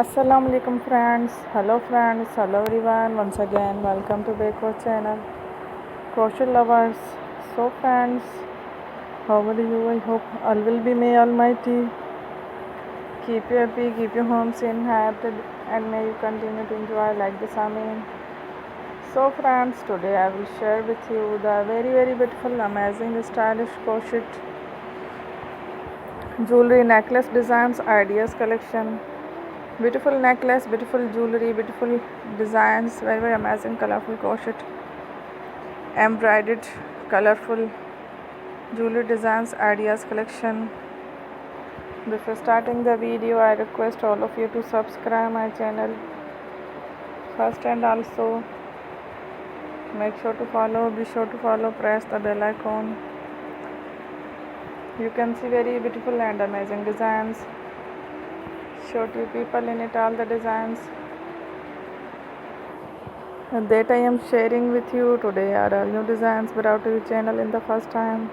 Assalamu alaikum friends. Hello friends. Hello everyone. Once again, welcome to Baker channel. Crochet lovers. So friends, how are you? I hope all will be may Almighty. Keep you happy, keep your homes in happy, and may you continue to enjoy like this. Amen. So friends, today I will share with you the very beautiful, amazing, stylish crochet jewelry necklace designs ideas collection. Beautiful necklace, beautiful jewelry, beautiful designs, very amazing, colorful crochet, embroidered, colorful jewelry designs, ideas collection. Before starting the video, I request all of you to subscribe my channel first, and also make sure to follow. Be sure to follow. Press the bell icon. You can see very beautiful and amazing designs. Show to people in it all the designs that I am sharing with you today are all new designs brought to your channel in the first time.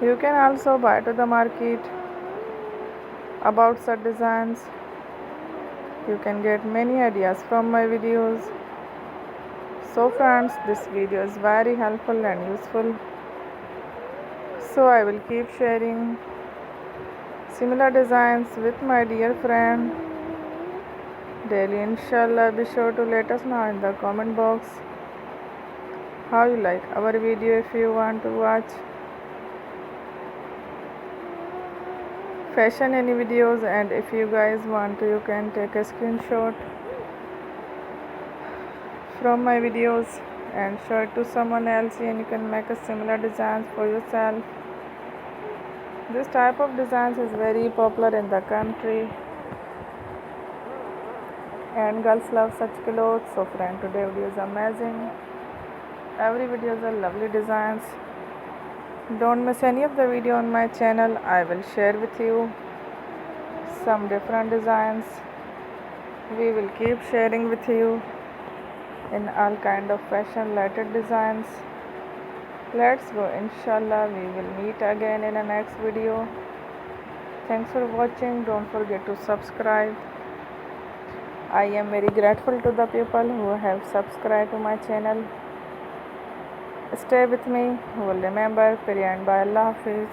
You can also buy to the market about such designs. You can get many ideas from my videos. So friends, this video is very helpful and useful. So I will keep sharing similar designs with my dear friend daily, inshallah. Be sure to let us know in the comment box how you like our video. If you want to watch fashion any videos, and if you guys want to, you can take a screenshot from my videos and show it to someone else, and you can make a similar designs for yourself. This type of designs is very popular in the country, and girls love such clothes. So friend, today video is amazing. Every video is a lovely designs. Don't miss any of the video on my channel. I will share with you some different designs. We will keep sharing with you in all kind of fashion related designs. Let's go, inshallah. We will meet again in the next video. Thanks for watching. Don't forget to subscribe. I am very grateful to the people who have subscribed to my channel. Stay with me. Who will remember. Period. Bye. Allah Hafiz.